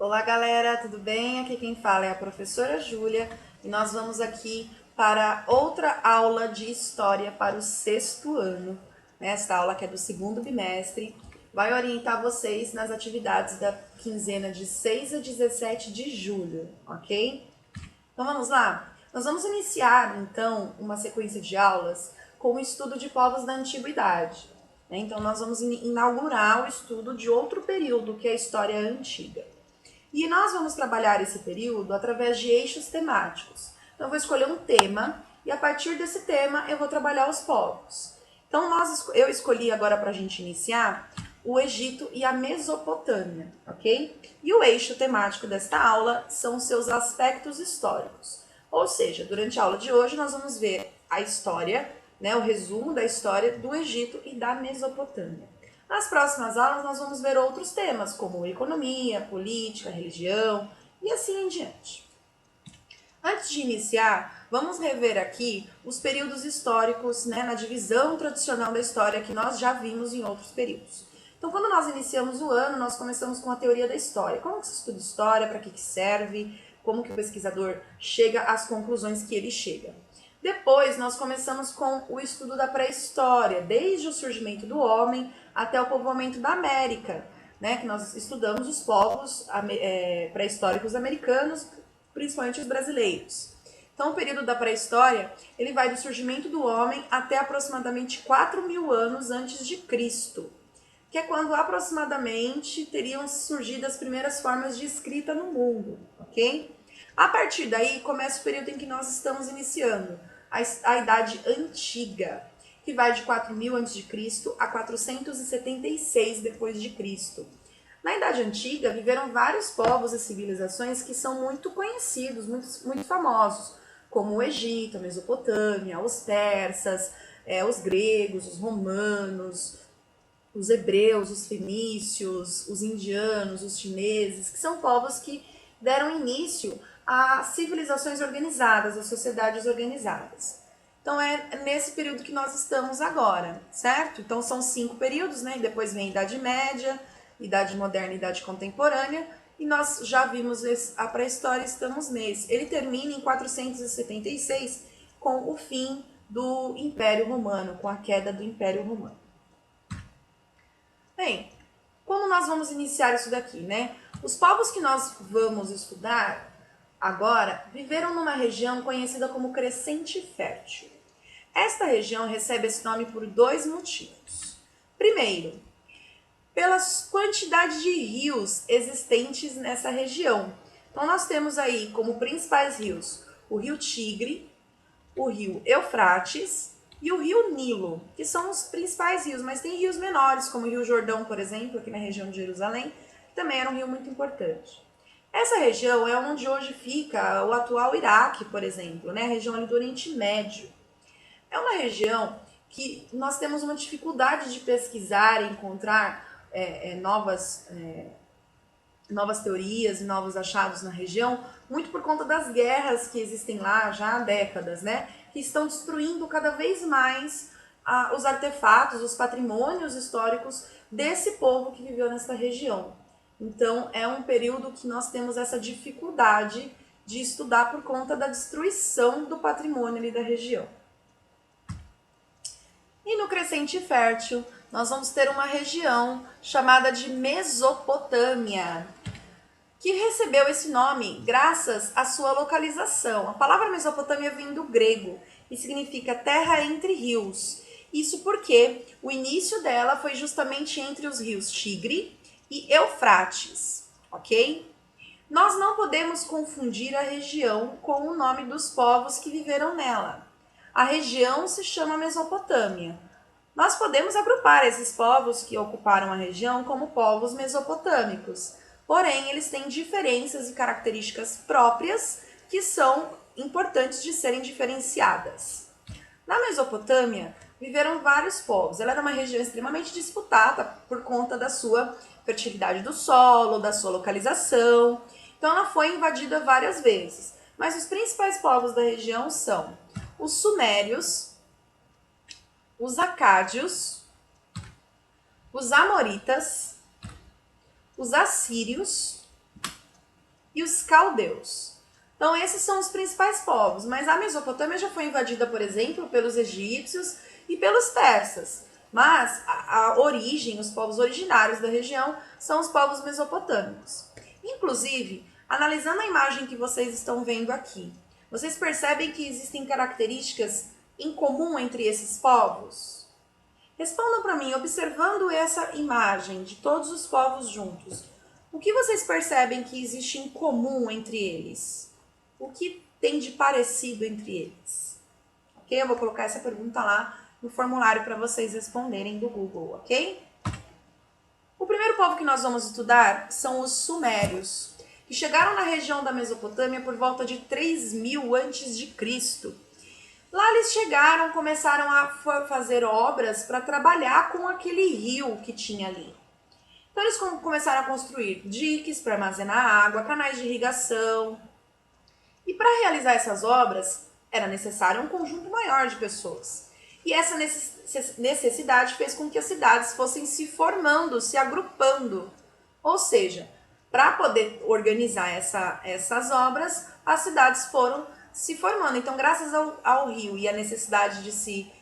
Olá galera, tudo bem? Aqui quem fala é a professora Júlia e nós vamos aqui para outra aula de História para o sexto ano. Esta aula que é do segundo bimestre vai orientar vocês nas atividades da quinzena de 6 a 17 de julho, ok? Então vamos lá? Nós vamos iniciar então uma sequência de aulas com o estudo de povos da antiguidade. Então nós vamos inaugurar o estudo de outro período que é a História Antiga. E nós vamos trabalhar esse período através de eixos temáticos. Então, eu vou escolher um tema e a partir desse tema eu vou trabalhar os povos. Então, eu escolhi agora para a gente iniciar o Egito e a Mesopotâmia, ok? E o eixo temático desta aula são os seus aspectos históricos. Ou seja, durante a aula de hoje nós vamos ver a história, o resumo da história do Egito e da Mesopotâmia. Nas próximas aulas, nós vamos ver outros temas, como economia, política, religião e assim em diante. Antes de iniciar, vamos rever aqui os períodos históricos, na divisão tradicional da história que nós já vimos em outros períodos. Então, quando nós iniciamos o ano, nós começamos com a teoria da história. Como que se estuda história, para que serve, como que o pesquisador chega às conclusões que ele chega. Depois, nós começamos com o estudo da pré-história, desde o surgimento do homem até o povoamento da América, que nós estudamos os povos pré-históricos americanos, principalmente os brasileiros. Então, o período da pré-história, ele vai do surgimento do homem até aproximadamente 4.000 anos antes de Cristo, que é quando aproximadamente teriam surgido as primeiras formas de escrita no mundo, ok? A partir daí, começa o período em que nós estamos iniciando, a Idade Antiga, que vai de 4.000 a.C. a 476 d.C. Na Idade Antiga, viveram vários povos e civilizações que são muito conhecidos, muito famosos, como o Egito, a Mesopotâmia, os persas, os gregos, os romanos, os hebreus, os fenícios, os indianos, os chineses, que são povos que deram início a civilizações organizadas, a sociedades organizadas. Então é nesse período que nós estamos agora, certo? Então são 5 períodos, e depois vem a Idade Média, Idade Moderna e Idade Contemporânea, e nós já vimos a pré-história, estamos nesse. Ele termina em 476 com o fim do Império Romano, com a queda do Império Romano. Bem, como nós vamos iniciar isso daqui, Os povos que nós vamos estudar agora viveram numa região conhecida como Crescente Fértil. Esta região recebe esse nome por 2 motivos. Primeiro, pela quantidade de rios existentes nessa região. Então, nós temos aí como principais rios o Rio Tigre, o Rio Eufrates e o Rio Nilo, que são os principais rios, mas tem rios menores, como o Rio Jordão, por exemplo, aqui na região de Jerusalém, que também era um rio muito importante. Essa região é onde hoje fica o atual Iraque, por exemplo, a região ali do Oriente Médio. É uma região que nós temos uma dificuldade de pesquisar e encontrar novas teorias e novos achados na região, muito por conta das guerras que existem lá já há décadas, que estão destruindo cada vez mais os artefatos, os patrimônios históricos desse povo que viveu nessa região. Então, é um período que nós temos essa dificuldade de estudar por conta da destruição do patrimônio ali da região. E no Crescente Fértil, nós vamos ter uma região chamada de Mesopotâmia, que recebeu esse nome graças à sua localização. A palavra Mesopotâmia vem do grego e significa terra entre rios. Isso porque o início dela foi justamente entre os rios Tigre e Eufrates, ok? Nós não podemos confundir a região com o nome dos povos que viveram nela. A região se chama Mesopotâmia. Nós podemos agrupar esses povos que ocuparam a região como povos mesopotâmicos, porém eles têm diferenças e características próprias que são importantes de serem diferenciadas. Na Mesopotâmia, viveram vários povos. Ela era uma região extremamente disputada por conta da sua fertilidade do solo, da sua localização. Então, ela foi invadida várias vezes. Mas os principais povos da região são os sumérios, os acádios, os amoritas, os assírios, e os caldeus. Então esses são os principais povos, mas a Mesopotâmia já foi invadida, por exemplo, pelos egípcios e pelos persas. Mas a origem, os povos originários da região são os povos mesopotâmicos. Inclusive, analisando a imagem que vocês estão vendo aqui, vocês percebem que existem características em comum entre esses povos? Respondam para mim, observando essa imagem de todos os povos juntos, o que vocês percebem que existe em comum entre eles? O que tem de parecido entre eles? Ok? Eu vou colocar essa pergunta lá no formulário para vocês responderem do Google, ok? O primeiro povo que nós vamos estudar são os sumérios, que chegaram na região da Mesopotâmia por volta de 3000 a.C. Lá eles chegaram, começaram a fazer obras para trabalhar com aquele rio que tinha ali. Então eles começaram a construir diques para armazenar água, canais de irrigação. E para realizar essas obras era necessário um conjunto maior de pessoas. E essa necessidade fez com que as cidades fossem se formando, se agrupando. Ou seja, para poder organizar essas obras, as cidades foram se formando. Então, graças ao rio e a necessidade de se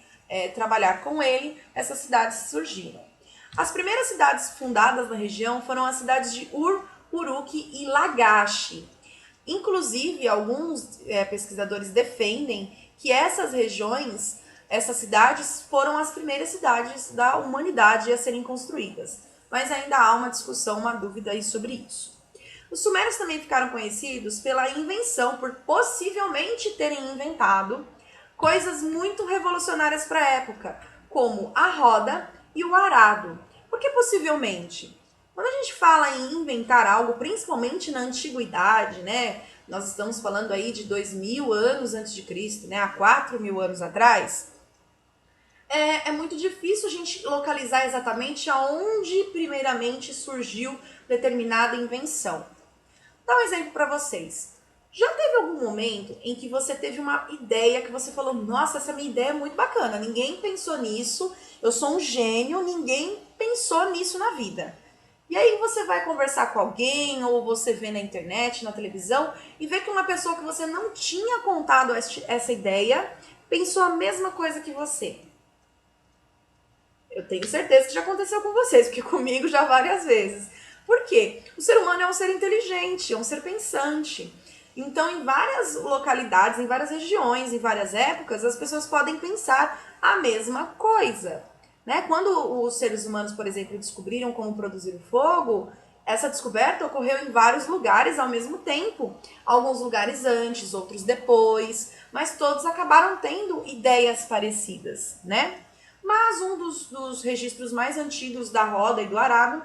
trabalhar com ele, essas cidades surgiram. As primeiras cidades fundadas na região foram as cidades de Ur, Uruk e Lagash. Inclusive, alguns pesquisadores defendem que essas regiões, essas cidades, foram as primeiras cidades da humanidade a serem construídas. Mas ainda há uma discussão, uma dúvida aí sobre isso. Os sumérios também ficaram conhecidos pela invenção, por possivelmente terem inventado coisas muito revolucionárias para a época, como a roda e o arado. Por que possivelmente? Quando a gente fala em inventar algo, principalmente na antiguidade, né? Nós estamos falando aí de 2000 anos antes de Cristo, né? Há 4000 anos atrás. É muito difícil a gente localizar exatamente aonde primeiramente surgiu determinada invenção. Vou dar um exemplo para vocês. Já teve algum momento em que você teve uma ideia que você falou, nossa, essa minha ideia é muito bacana, ninguém pensou nisso, eu sou um gênio, ninguém pensou nisso na vida. E aí você vai conversar com alguém, ou você vê na internet, na televisão, e vê que uma pessoa que você não tinha contado essa ideia, pensou a mesma coisa que você. Eu tenho certeza que já aconteceu com vocês, porque comigo já várias vezes. Por quê? O ser humano é um ser inteligente, é um ser pensante. Então, em várias localidades, em várias regiões, em várias épocas, as pessoas podem pensar a mesma coisa. Né? Quando os seres humanos, por exemplo, descobriram como produzir o fogo, essa descoberta ocorreu em vários lugares ao mesmo tempo. Alguns lugares antes, outros depois, mas todos acabaram tendo ideias parecidas, né? Mas um dos registros mais antigos da roda e do arado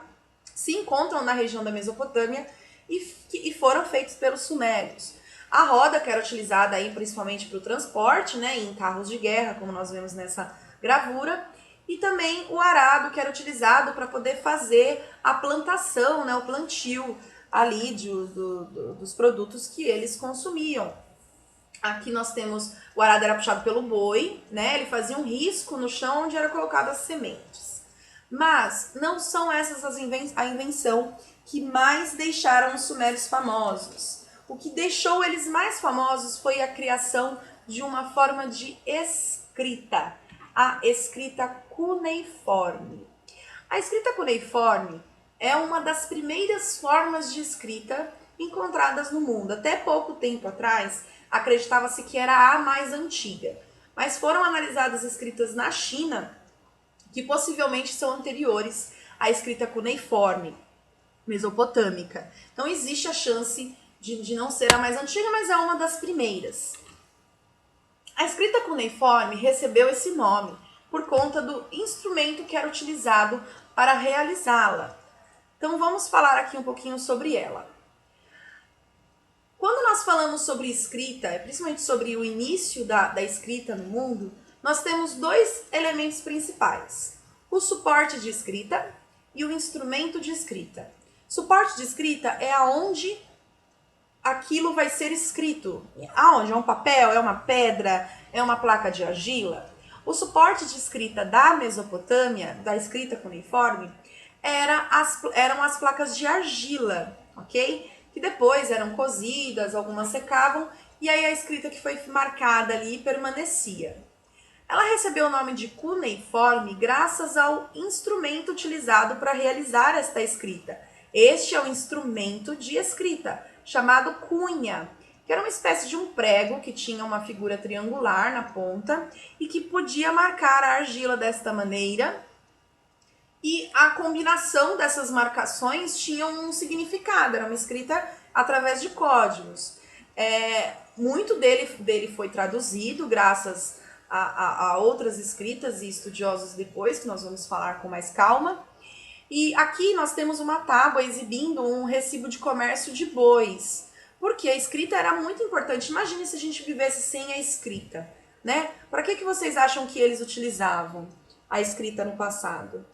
se encontram na região da Mesopotâmia e foram feitos pelos sumérios. A roda, que era utilizada aí principalmente para o transporte, né, em carros de guerra, como nós vemos nessa gravura, e também o arado, que era utilizado para poder fazer a plantação, né, o plantio ali dos produtos que eles consumiam. Aqui nós temos, o arado era puxado pelo boi, né? Ele fazia um risco no chão onde eram colocadas as sementes. Mas não são essas a invenção que mais deixaram os sumérios famosos. O que deixou eles mais famosos foi a criação de uma forma de escrita, a escrita cuneiforme. A escrita cuneiforme é uma das primeiras formas de escrita encontradas no mundo. Até pouco tempo atrás, acreditava-se que era a mais antiga, mas foram analisadas escritas na China que possivelmente são anteriores à escrita cuneiforme mesopotâmica. Então existe a chance de não ser a mais antiga, mas é uma das primeiras. A escrita cuneiforme recebeu esse nome por conta do instrumento que era utilizado para realizá-la. Então vamos falar aqui um pouquinho sobre ela. Quando nós falamos sobre escrita, principalmente sobre o início da escrita no mundo, nós temos dois elementos principais: o suporte de escrita e o instrumento de escrita. Suporte de escrita é aonde aquilo vai ser escrito. Aonde? É um papel? É uma pedra? É uma placa de argila? O suporte de escrita da Mesopotâmia, da escrita cuneiforme, eram as placas de argila, ok? que depois eram cozidas, algumas secavam, e aí a escrita que foi marcada ali permanecia. Ela recebeu o nome de cuneiforme graças ao instrumento utilizado para realizar esta escrita. Este é o instrumento de escrita, chamado cunha, que era uma espécie de um prego que tinha uma figura triangular na ponta e que podia marcar a argila desta maneira. E a combinação dessas marcações tinha um significado, era uma escrita através de códigos. Muito dele foi traduzido graças a outras escritas e estudiosos depois, que nós vamos falar com mais calma. E aqui nós temos uma tábua exibindo um recibo de comércio de bois, porque a escrita era muito importante. Imagine se a gente vivesse sem a escrita, né? Para que vocês acham que eles utilizavam a escrita no passado?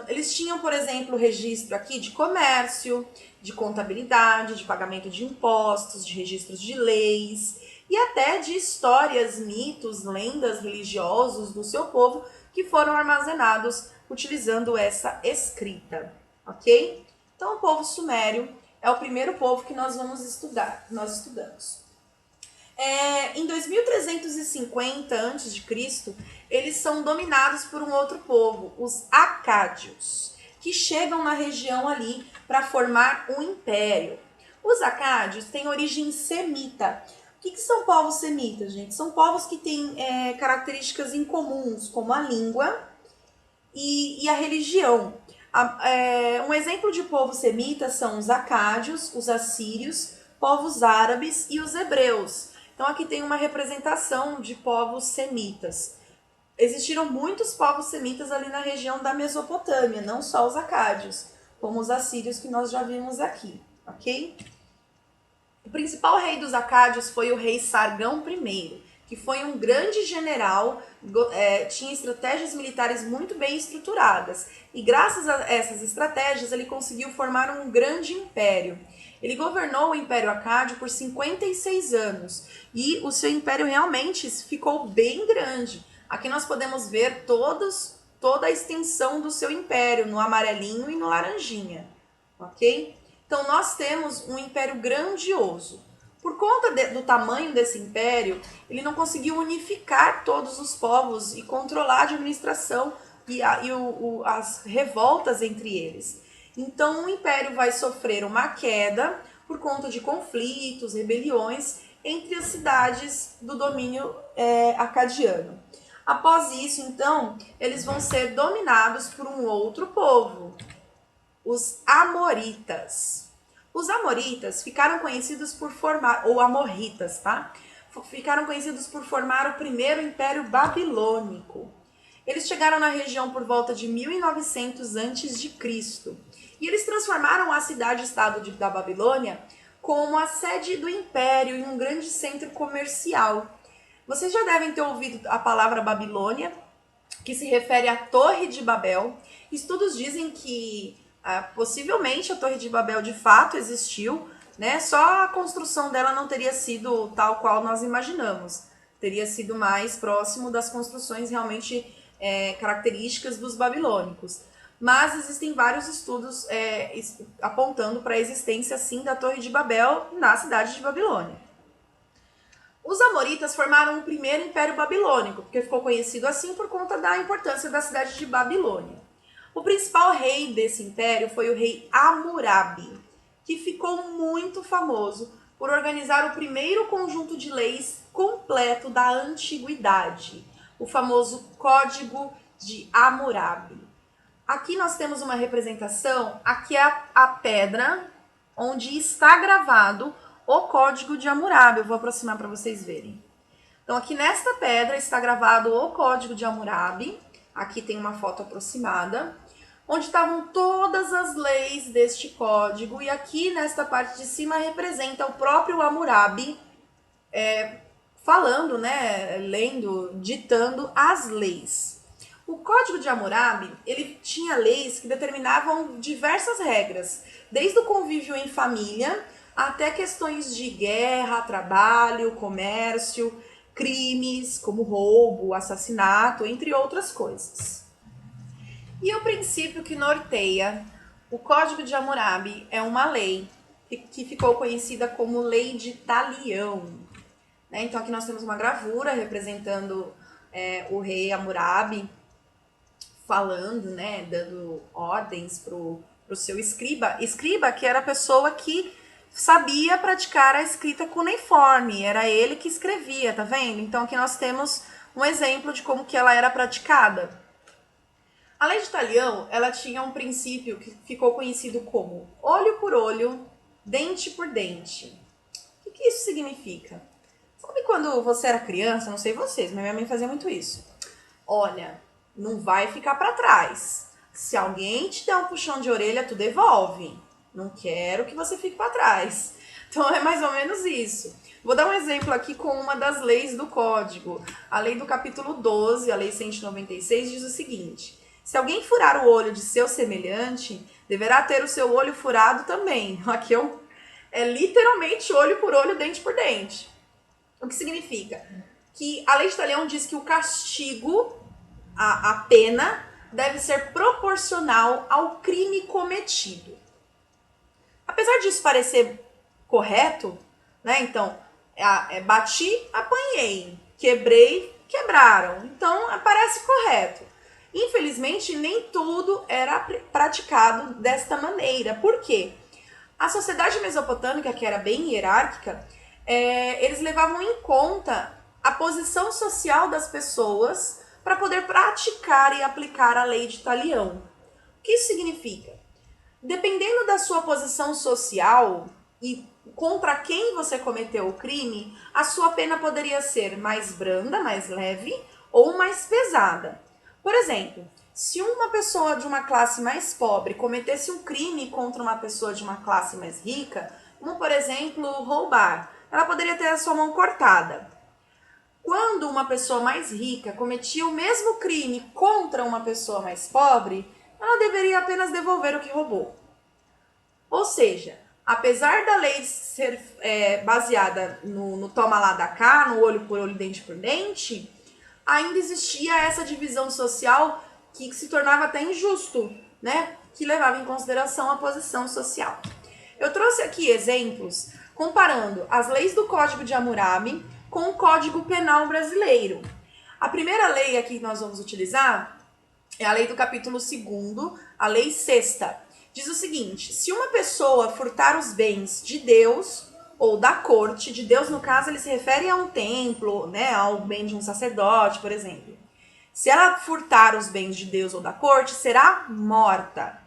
Eles tinham, por exemplo, registro aqui de comércio, de contabilidade, de pagamento de impostos, de registros de leis e até de histórias, mitos, lendas religiosos do seu povo que foram armazenados utilizando essa escrita, ok? Então, o povo sumério é o primeiro povo que nós vamos estudar, nós estudamos. Em 2350 a.C., eles são dominados por um outro povo, os acádios, que chegam na região ali para formar um império. Os acádios têm origem semita. O que são povos semitas, gente? São povos que têm características incomuns, como a língua e a religião. Um exemplo de povo semita são os acádios, os assírios, povos árabes e os hebreus. Então aqui tem uma representação de povos semitas. Existiram muitos povos semitas ali na região da Mesopotâmia, não só os acádios, como os assírios que nós já vimos aqui, ok? O principal rei dos acádios foi o rei Sargão I, que foi um grande general, tinha estratégias militares muito bem estruturadas. E graças a essas estratégias ele conseguiu formar um grande império. Ele governou o Império Acádio por 56 anos e o seu império realmente ficou bem grande. Aqui nós podemos ver toda a extensão do seu império, no amarelinho e no laranjinha, ok? Então nós temos um império grandioso. Por conta do tamanho desse império, ele não conseguiu unificar todos os povos e controlar a administração e as revoltas entre eles. Então o império vai sofrer uma queda por conta de conflitos, rebeliões entre as cidades do domínio acadiano. Após isso, então, eles vão ser dominados por um outro povo, os amoritas. Os amoritas ficaram conhecidos por formar, ou amorritas, tá? Ficaram conhecidos por formar o primeiro império babilônico. Eles chegaram na região por volta de 1900 a.C. E eles transformaram a cidade-estado da Babilônia como a sede do império e um grande centro comercial. Vocês já devem ter ouvido a palavra Babilônia, que se refere à Torre de Babel. Estudos dizem que possivelmente a Torre de Babel de fato existiu, né? Só a construção dela não teria sido tal qual nós imaginamos. Teria sido mais próximo das construções realmente características dos babilônicos. Mas existem vários estudos apontando para a existência, sim, da Torre de Babel na cidade de Babilônia. Os amoritas formaram o primeiro império babilônico, porque ficou conhecido assim por conta da importância da cidade de Babilônia. O principal rei desse império foi o rei Hammurabi, que ficou muito famoso por organizar o primeiro conjunto de leis completo da antiguidade, o famoso Código de Hammurabi. Aqui nós temos uma representação, aqui é a pedra onde está gravado o Código de Hammurabi. Eu vou aproximar para vocês verem. Então aqui nesta pedra está gravado o Código de Hammurabi. Aqui tem uma foto aproximada, onde estavam todas as leis deste código. E aqui nesta parte de cima representa o próprio Hammurabi falando, né, lendo, ditando as leis. O Código de Hammurabi, ele tinha leis que determinavam diversas regras, desde o convívio em família até questões de guerra, trabalho, comércio, crimes como roubo, assassinato, entre outras coisas. E o princípio que norteia o Código de Hammurabi é uma lei que ficou conhecida como Lei de Talião. Né? Então aqui nós temos uma gravura representando o rei Hammurabi falando, né, dando ordens pro seu escriba. Escriba que era a pessoa que sabia praticar a escrita cuneiforme, era ele que escrevia, tá vendo? Então aqui nós temos um exemplo de como que ela era praticada. A lei de Talião, ela tinha um princípio que ficou conhecido como olho por olho, dente por dente. O que isso significa? Sabe quando você era criança, não sei vocês, mas minha mãe fazia muito isso. Olha, não vai ficar para trás. Se alguém te der um puxão de orelha, tu devolve. Não quero que você fique para trás. Então é mais ou menos isso. Vou dar um exemplo aqui com uma das leis do Código. A lei do capítulo 12, a lei 196, diz o seguinte: se alguém furar o olho de seu semelhante, deverá ter o seu olho furado também. Aqui é literalmente olho por olho, dente por dente. O que significa? Que a lei de Talião diz que o castigo, a pena, deve ser proporcional ao crime cometido. Apesar disso parecer correto, né? Então, bati, apanhei, quebrei, quebraram. Então, parece correto. Infelizmente, nem tudo era praticado desta maneira. Por quê? A sociedade mesopotâmica, que era bem hierárquica, eles levavam em conta a posição social das pessoas para poder praticar e aplicar a lei de Talião. O que isso significa? Dependendo da sua posição social e contra quem você cometeu o crime, a sua pena poderia ser mais branda, mais leve ou mais pesada. Por exemplo, se uma pessoa de uma classe mais pobre cometesse um crime contra uma pessoa de uma classe mais rica, como por exemplo roubar, ela poderia ter a sua mão cortada. Quando uma pessoa mais rica cometia o mesmo crime contra uma pessoa mais pobre, ela deveria apenas devolver o que roubou. Ou seja, apesar da lei ser baseada no toma lá da cá, no olho por olho, dente por dente, ainda existia essa divisão social que se tornava até injusto, né? Que levava em consideração a posição social. Eu trouxe aqui exemplos comparando as leis do Código de Hammurabi com o Código Penal brasileiro. A primeira lei aqui que nós vamos utilizar é a lei do capítulo 2º, a lei 6ª. Diz o seguinte: se uma pessoa furtar os bens de Deus ou da corte, de Deus no caso ele se refere a um templo, né, ao bem de um sacerdote, por exemplo. Se ela furtar os bens de Deus ou da corte, será morta.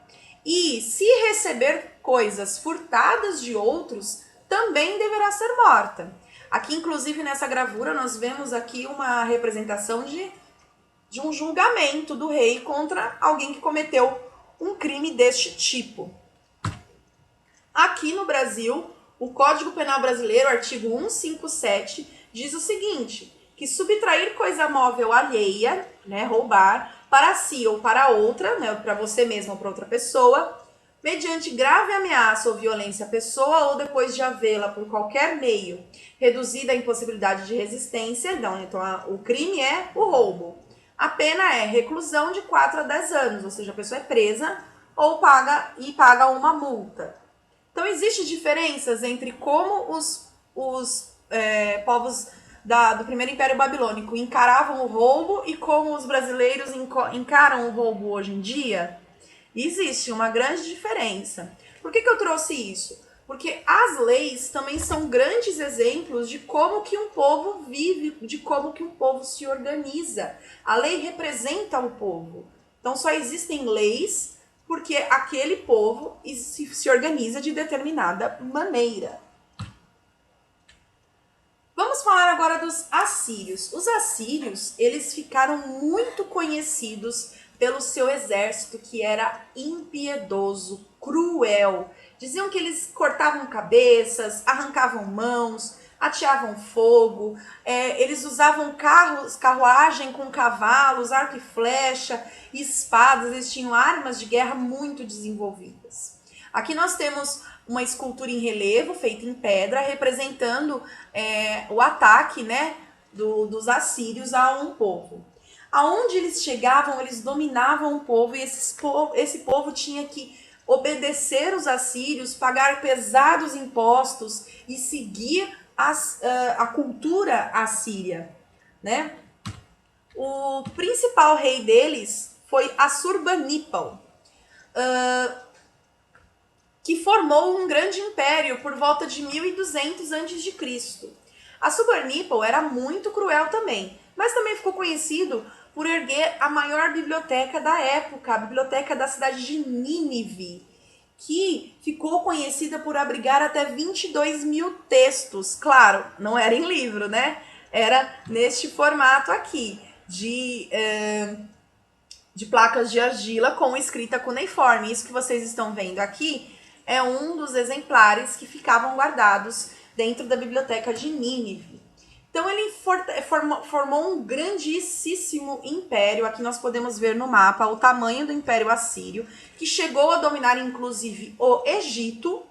E se receber coisas furtadas de outros, também deverá ser morta. Aqui, inclusive, nessa gravura, nós vemos aqui uma representação de um julgamento do rei contra alguém que cometeu um crime deste tipo. Aqui no Brasil, o Código Penal Brasileiro, artigo 157, diz o seguinte: que subtrair coisa móvel alheia, né, roubar, para si ou para outra, né, para você mesmo ou para outra pessoa, mediante grave ameaça ou violência à pessoa ou depois de havê-la por qualquer meio reduzida à impossibilidade de resistência. Então o crime é o roubo. A pena é reclusão de 4 a 10 anos, ou seja, a pessoa é presa ou paga uma multa. Então existem diferenças entre como os povos do primeiro Império Babilônico encaravam o roubo e como os brasileiros encaram o roubo hoje em dia. Existe uma grande diferença. Por que eu trouxe isso? Porque as leis também são grandes exemplos de como que um povo vive, de como que um povo se organiza. A lei representa o povo. Então só existem leis porque aquele povo se organiza de determinada maneira. Vamos falar agora dos assírios. Os assírios, eles ficaram muito conhecidos pelo seu exército, que era impiedoso, cruel. Diziam que eles cortavam cabeças, arrancavam mãos, ateavam fogo, eles usavam carruagem com cavalos, arco e flecha, espadas, eles tinham armas de guerra muito desenvolvidas. Aqui nós temos uma escultura em relevo, feita em pedra, representando o ataque, né, dos assírios a um povo. Aonde eles chegavam, eles dominavam o povo, e esse povo tinha que obedecer os assírios, pagar pesados impostos e seguir a cultura assíria, né? O principal rei deles foi Assurbanipal, que formou um grande império por volta de 1200 a.C. Assurbanipal era muito cruel também, mas também ficou conhecido por erguer a maior biblioteca da época, a biblioteca da cidade de Nínive, que ficou conhecida por abrigar até 22 mil textos. Claro, não era em livro, né? Era neste formato aqui, de placas de argila com escrita cuneiforme. Isso que vocês estão vendo aqui é um dos exemplares que ficavam guardados dentro da biblioteca de Nínive. Então ele formou um grandíssimo império. Aqui nós podemos ver no mapa o tamanho do Império Assírio, que chegou a dominar inclusive o Egito.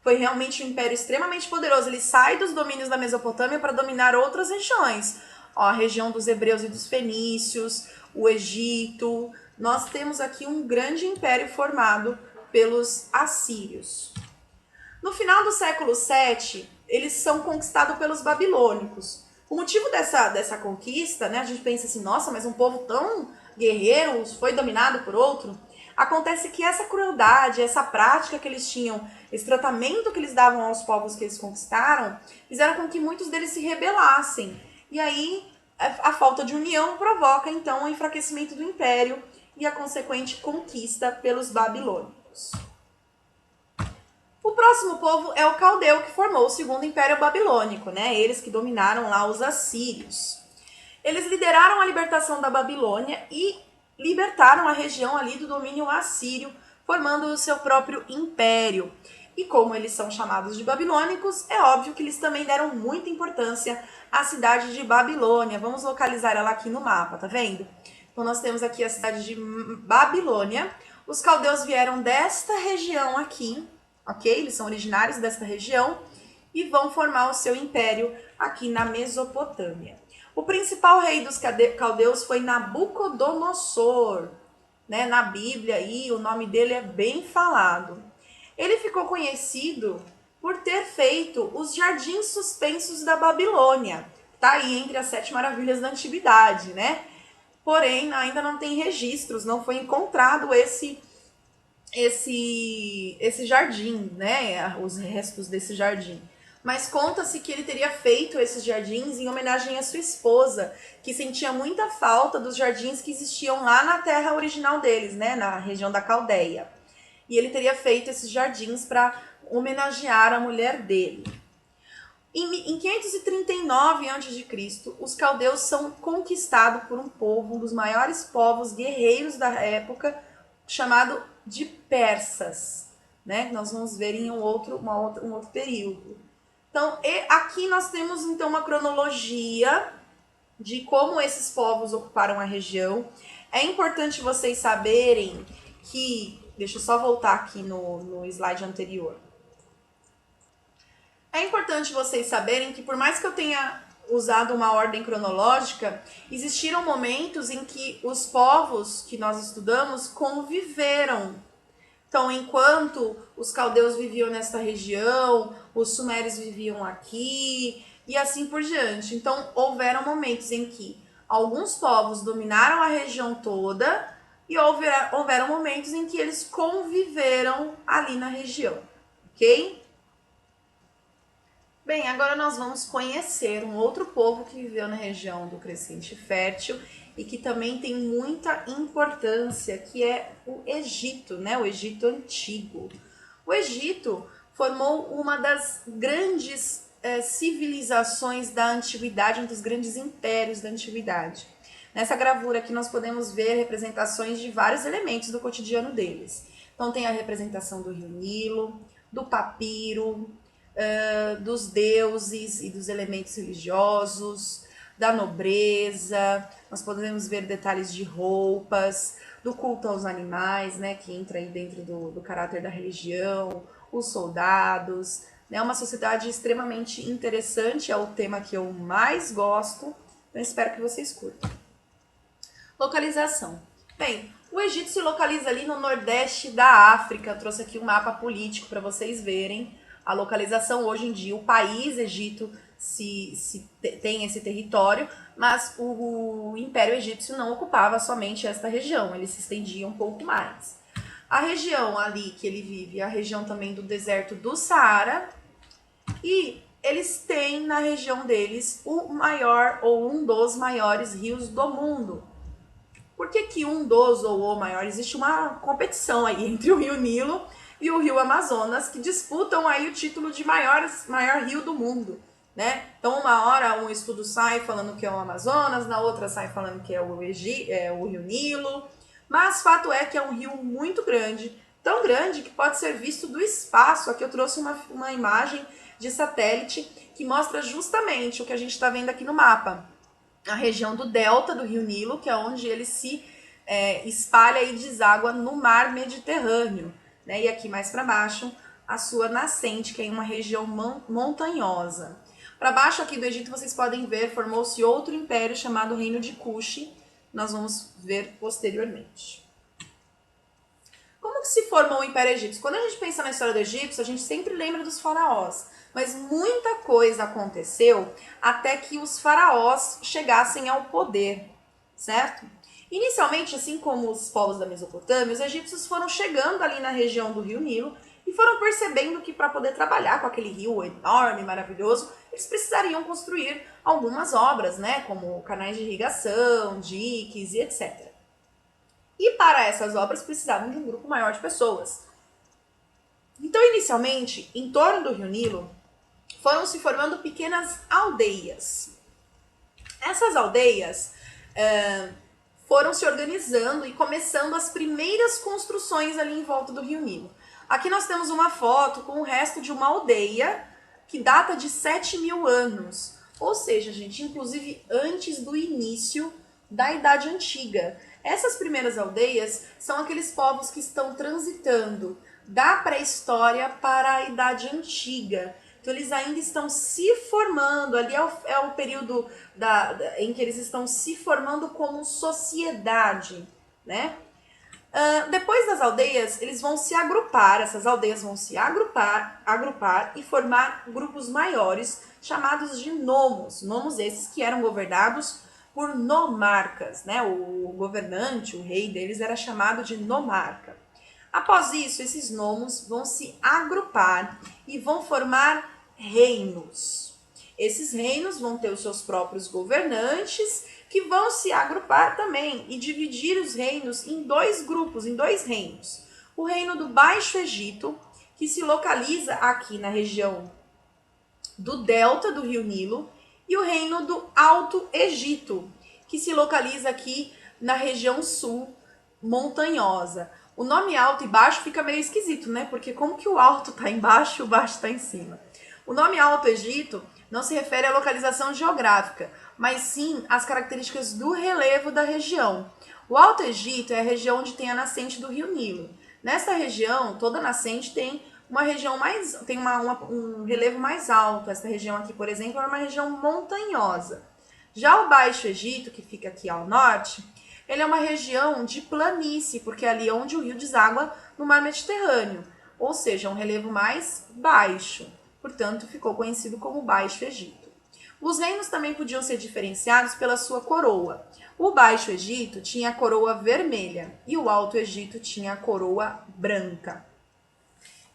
Foi realmente um império extremamente poderoso. Ele sai dos domínios da Mesopotâmia para dominar outras regiões. Ó, a região dos hebreus e dos fenícios, o Egito. Nós temos aqui um grande império formado pelos assírios. No final do século VII, eles são conquistados pelos babilônicos. O motivo dessa conquista, né, a gente pensa assim, nossa, mas um povo tão guerreiro foi dominado por outro. Acontece que essa crueldade, essa prática que eles tinham, esse tratamento que eles davam aos povos que eles conquistaram, fizeram com que muitos deles se rebelassem. E aí, a falta de união provoca, então, o enfraquecimento do império e a consequente conquista pelos babilônicos. O próximo povo é o caldeu, que formou o segundo império babilônico, né? Eles que dominaram lá os assírios. Eles lideraram a libertação da Babilônia e libertaram a região ali do domínio assírio, formando o seu próprio império. E como eles são chamados de babilônicos, é óbvio que eles também deram muita importância à cidade de Babilônia. Vamos localizar ela aqui no mapa, tá vendo? Então nós temos aqui a cidade de Babilônia. Os caldeus vieram desta região aqui, ok? Eles são originários desta região e vão formar o seu império aqui na Mesopotâmia. O principal rei dos caldeus foi Nabucodonosor, né? Na Bíblia aí o nome dele é bem falado. Ele ficou conhecido por ter feito os jardins suspensos da Babilônia. Tá aí entre as 7 maravilhas da antiguidade, né? Porém, ainda não tem registros, não foi encontrado esse jardim, né? Os restos desse jardim. Mas conta-se que ele teria feito esses jardins em homenagem à sua esposa, que sentia muita falta dos jardins que existiam lá na terra original deles, né? Na região da Caldeia. E ele teria feito esses jardins para homenagear a mulher dele. Em 539 a.C., os caldeus são conquistados por um povo, um dos maiores povos guerreiros da época, chamado de persas, né? Nós vamos ver em um outro período. Então, aqui nós temos então uma cronologia de como esses povos ocuparam a região. É importante vocês saberem que... Deixa eu só voltar aqui no slide anterior. É importante vocês saberem que, por mais que eu tenha usado uma ordem cronológica, existiram momentos em que os povos que nós estudamos conviveram. Então, enquanto os caldeus viviam nesta região, os sumérios viviam aqui, e assim por diante. Então, houveram momentos em que alguns povos dominaram a região toda, e houveram momentos em que eles conviveram ali na região, ok? Bem, agora nós vamos conhecer um outro povo que viveu na região do Crescente Fértil e que também tem muita importância, que é o Egito, né? O Egito Antigo. O Egito formou uma das grandes civilizações da antiguidade, um dos grandes impérios da antiguidade. Nessa gravura aqui nós podemos ver representações de vários elementos do cotidiano deles. Então tem a representação do rio Nilo, do papiro, dos deuses e dos elementos religiosos, da nobreza. Nós podemos ver detalhes de roupas, do culto aos animais, né, que entra aí dentro do caráter da religião, os soldados. É uma sociedade extremamente interessante, é o tema que eu mais gosto, então espero que vocês curtam. Localização. Bem, o Egito se localiza ali no nordeste da África. Eu trouxe aqui um mapa político para vocês verem a localização hoje em dia. O país Egito tem esse território, mas o Império Egípcio não ocupava somente esta região, ele se estendia um pouco mais. A região ali que ele vive é a região também do deserto do Saara, e eles têm na região deles o maior ou um dos maiores rios do mundo. Por que um dos ou o maior? Existe uma competição aí entre o Rio Nilo e o Rio Amazonas, que disputam aí o título de maior rio do mundo, né? Então, uma hora um estudo sai falando que é o Amazonas, na outra sai falando que é o Rio Nilo, mas fato é que é um rio muito grande, tão grande que pode ser visto do espaço. Aqui eu trouxe uma imagem de satélite que mostra justamente o que a gente está vendo aqui no mapa. A região do delta do Rio Nilo, que é onde ele se espalha e deságua no mar Mediterrâneo, né? E aqui mais para baixo, a sua nascente, que é em uma região montanhosa. Para baixo aqui do Egito, vocês podem ver, formou-se outro império chamado Reino de Kush. Nós vamos ver posteriormente. Como que se formou o Império Egípcio? Quando a gente pensa na história do Egito, a gente sempre lembra dos faraós. Mas muita coisa aconteceu até que os faraós chegassem ao poder, certo? Inicialmente, assim como os povos da Mesopotâmia, os egípcios foram chegando ali na região do Rio Nilo e foram percebendo que para poder trabalhar com aquele rio enorme, maravilhoso, eles precisariam construir algumas obras, né? Como canais de irrigação, diques e etc. E para essas obras precisavam de um grupo maior de pessoas. Então, inicialmente, em torno do Rio Nilo, foram se formando pequenas aldeias. Essas aldeias foram se organizando e começando as primeiras construções ali em volta do Rio Nilo. Aqui nós temos uma foto com o resto de uma aldeia que data de 7.000 anos. Ou seja, gente, inclusive antes do início da Idade Antiga. Essas primeiras aldeias são aqueles povos que estão transitando da pré-história para a Idade Antiga. Então, eles ainda estão se formando, ali é o período em que eles estão se formando como sociedade, né? Depois das aldeias, eles vão se agrupar, essas aldeias vão se agrupar e formar grupos maiores, chamados de nomos. Nomos esses que eram governados por nomarcas, né? O governante, o rei deles era chamado de nomarca. Após isso, esses nomos vão se agrupar e vão formar reinos. Esses reinos vão ter os seus próprios governantes, que vão se agrupar também e dividir os reinos em dois grupos, em dois reinos. O reino do Baixo Egito, que se localiza aqui na região do delta do Rio Nilo, e o reino do Alto Egito, que se localiza aqui na região sul montanhosa. O nome alto e baixo fica meio esquisito, né? Porque como que o alto está embaixo e o baixo está em cima? O nome Alto Egito não se refere à localização geográfica, mas sim às características do relevo da região. O Alto Egito é a região onde tem a nascente do Rio Nilo. Nesta região, toda nascente tem uma região um relevo mais alto. Esta região aqui, por exemplo, é uma região montanhosa. Já o Baixo Egito, que fica aqui ao norte, ele é uma região de planície, porque é ali onde o rio deságua no mar Mediterrâneo, ou seja, um relevo mais baixo. Portanto, ficou conhecido como Baixo Egito. Os reinos também podiam ser diferenciados pela sua coroa. O Baixo Egito tinha a coroa vermelha e o Alto Egito tinha a coroa branca.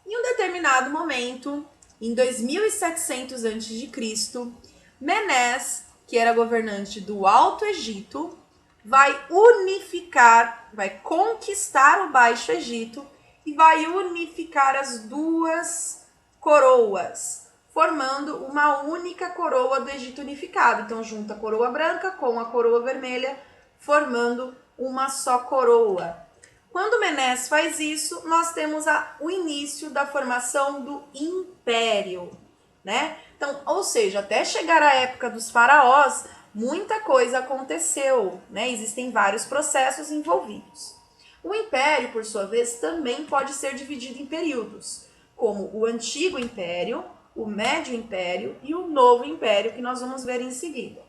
Em um determinado momento, em 2700 a.C., Menés, que era governante do Alto Egito, vai conquistar o Baixo Egito e vai unificar as duas coroas, formando uma única coroa do Egito unificado. Então, junta a coroa branca com a coroa vermelha, formando uma só coroa. Quando Menés faz isso, nós temos o início da formação do Império, né? Então, ou seja, até chegar à época dos faraós, muita coisa aconteceu, né? Existem vários processos envolvidos. O Império, por sua vez, também pode ser dividido em períodos, como o Antigo Império, o Médio Império e o Novo Império, que nós vamos ver em seguida.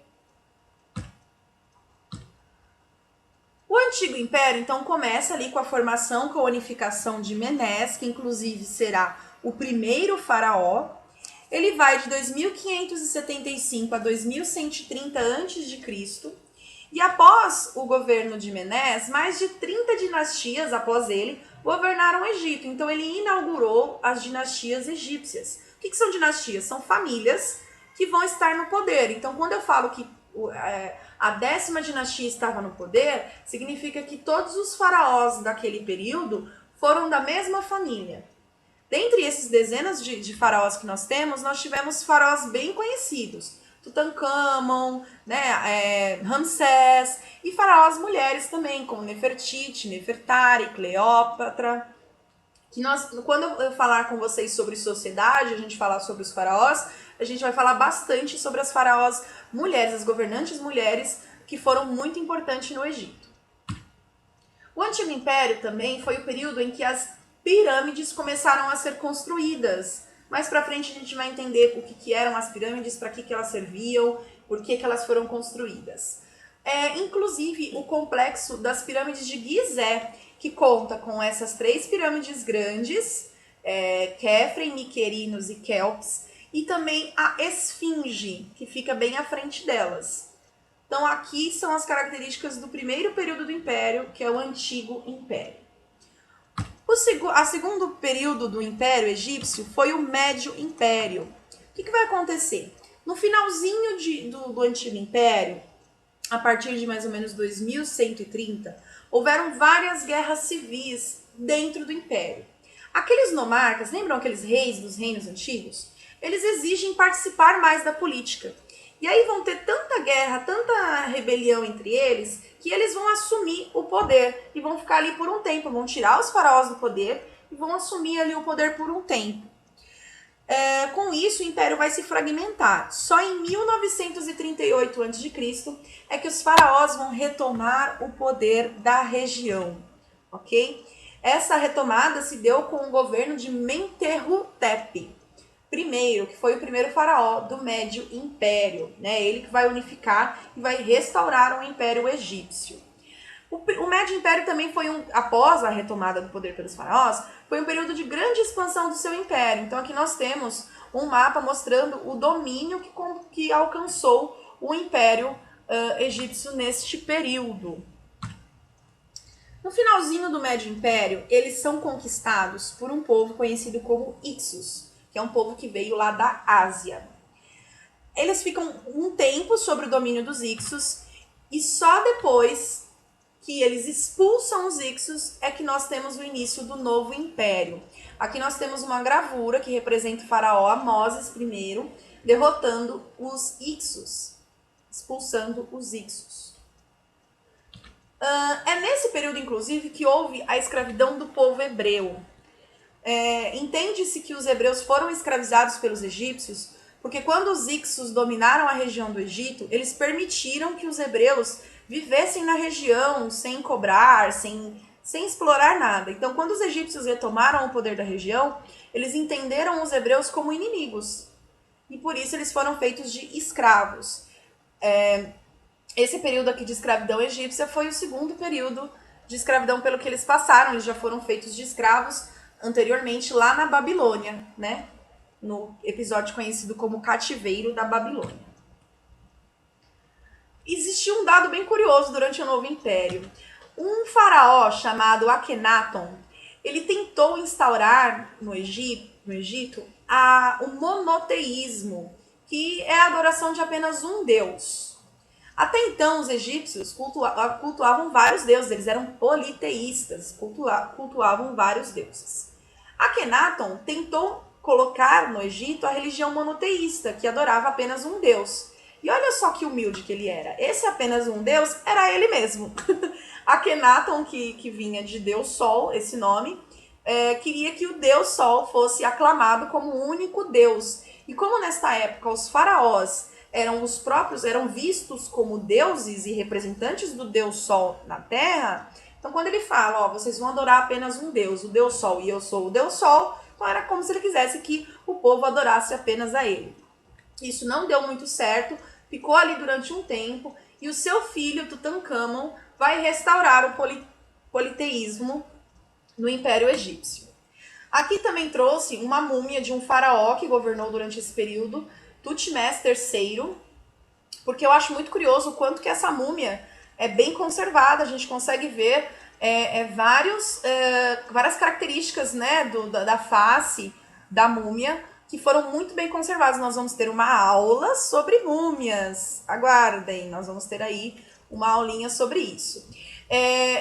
O Antigo Império, então, começa ali com a formação, com a unificação de Menes, que inclusive será o primeiro faraó. Ele vai de 2575 a 2130 a.C. E após o governo de Menes, mais de 30 dinastias após ele governaram o Egito. Então ele inaugurou as dinastias egípcias. O que são dinastias? São famílias que vão estar no poder. Então quando eu falo que a 10ª dinastia estava no poder, significa que todos os faraós daquele período foram da mesma família. Dentre esses dezenas de faraós que nós temos, nós tivemos faraós bem conhecidos. Tutancâmon, né, Ramsés, e faraós mulheres também, como Nefertiti, Nefertari, Cleópatra. Que quando eu falar com vocês sobre sociedade, a gente falar sobre os faraós, a gente vai falar bastante sobre as faraós mulheres, as governantes mulheres, que foram muito importantes no Egito. O Antigo Império também foi o período em que as pirâmides começaram a ser construídas. Mais pra frente a gente vai entender o que eram as pirâmides, para que elas serviam, por que elas foram construídas. Inclusive o complexo das pirâmides de Gizé, que conta com essas 3 pirâmides grandes, Quefren, Miquerinos e Kelps, e também a Esfinge, que fica bem à frente delas. Então aqui são as características do primeiro período do Império, que é o Antigo Império. O segundo período do Império Egípcio foi o Médio Império. O que vai acontecer? No finalzinho do Antigo Império, a partir de mais ou menos 2130, houveram várias guerras civis dentro do Império. Aqueles nomarcas, lembram aqueles reis dos reinos antigos? Eles exigem participar mais da política. E aí vão ter tanta guerra, tanta rebelião entre eles, que eles vão assumir o poder e vão ficar ali por um tempo, vão tirar os faraós do poder e vão assumir ali o poder por um tempo. Com isso, o Império vai se fragmentar. Só em 1938 a.C. é que os faraós vão retomar o poder da região, ok? Essa retomada se deu com o governo de Mentuhotep I, que foi o primeiro faraó do Médio Império, né? Ele que vai unificar e vai restaurar o Império Egípcio. O Médio Império também foi após a retomada do poder pelos faraós, foi um período de grande expansão do seu império. Então aqui nós temos um mapa mostrando o domínio que alcançou o Império Egípcio neste período. No finalzinho do Médio Império, eles são conquistados por um povo conhecido como Hyksos, que é um povo que veio lá da Ásia. Eles ficam um tempo sob o domínio dos Hyksos e só depois que eles expulsam os Hyksos é que nós temos o início do novo império. Aqui nós temos uma gravura que representa o faraó Amoses I derrotando os Hyksos, expulsando os Hyksos. É nesse período, inclusive, que houve a escravidão do povo hebreu. Entende-se que os hebreus foram escravizados pelos egípcios porque quando os Hyksos dominaram a região do Egito, eles permitiram que os hebreus vivessem na região sem cobrar, sem explorar nada. Então, quando os egípcios retomaram o poder da região, eles entenderam os hebreus como inimigos. E por isso eles foram feitos de escravos. Esse período aqui de escravidão egípcia foi o segundo período de escravidão pelo que eles passaram. Eles já foram feitos de escravos anteriormente lá na Babilônia, né? No episódio conhecido como Cativeiro da Babilônia. Existiu um dado bem curioso durante o Novo Império. Um faraó chamado Akhenaton, ele tentou instaurar no Egito o monoteísmo, que é a adoração de apenas um deus. Até então, os egípcios cultuavam vários deuses, eles eram politeístas, cultuavam vários deuses. Akhenaton tentou colocar no Egito a religião monoteísta, que adorava apenas um deus. E olha só que humilde que ele era. Esse apenas um deus era ele mesmo. Akhenaton, que vinha de Deus Sol, esse nome, queria que o Deus Sol fosse aclamado como o único Deus. E como nesta época os faraós eram vistos como deuses e representantes do Deus Sol na Terra, então quando ele fala, vocês vão adorar apenas um Deus, o Deus Sol, e eu sou o Deus Sol, então era como se ele quisesse que o povo adorasse apenas a ele. Isso não deu muito certo, ficou ali durante um tempo, e o seu filho, Tutancâmon, vai restaurar o politeísmo no Império Egípcio. Aqui também trouxe uma múmia de um faraó que governou durante esse período, Tutmés III, porque eu acho muito curioso o quanto que essa múmia é bem conservada, a gente consegue ver várias características, né, da face da múmia que foram muito bem conservadas. Nós vamos ter uma aula sobre múmias, aguardem, nós vamos ter aí uma aulinha sobre isso.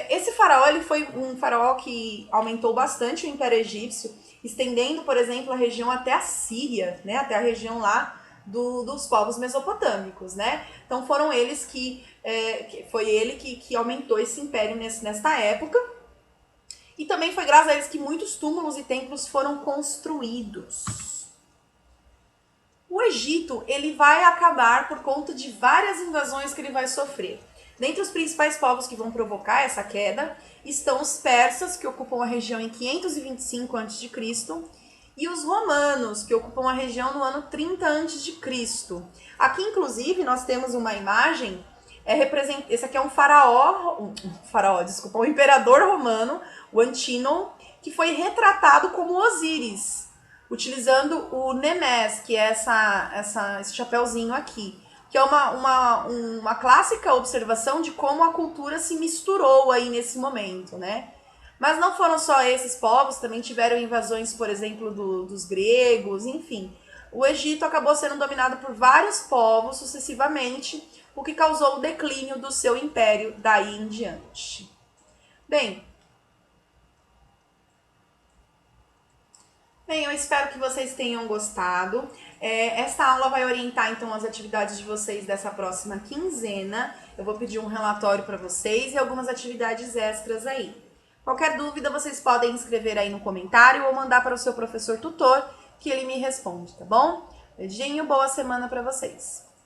Esse faraó, ele foi um faraó que aumentou bastante o Império Egípcio, estendendo, por exemplo, a região até a Síria, né, até a região lá dos povos mesopotâmicos, né? Então foram eles foi ele que aumentou esse império nesta época. E também foi graças a eles que muitos túmulos e templos foram construídos. O Egito, ele vai acabar por conta de várias invasões que ele vai sofrer. Dentre os principais povos que vão provocar essa queda estão os persas, que ocupam a região em 525 a.C., e os romanos, que ocupam a região no ano 30 a.C. Aqui, inclusive, nós temos uma imagem, esse aqui é um imperador romano, o Antínon, que foi retratado como Osíris, utilizando o Nemés, que é esse chapéuzinho aqui, que é uma clássica observação de como a cultura se misturou aí nesse momento, né? Mas não foram só esses povos, também tiveram invasões, por exemplo, dos gregos, enfim. O Egito acabou sendo dominado por vários povos sucessivamente, o que causou o declínio do seu império daí em diante. Bem, eu espero que vocês tenham gostado. Esta aula vai orientar, então, as atividades de vocês dessa próxima quinzena. Eu vou pedir um relatório para vocês e algumas atividades extras aí. Qualquer dúvida, vocês podem escrever aí no comentário ou mandar para o seu professor tutor, que ele me responde, tá bom? Beijinho, boa semana para vocês!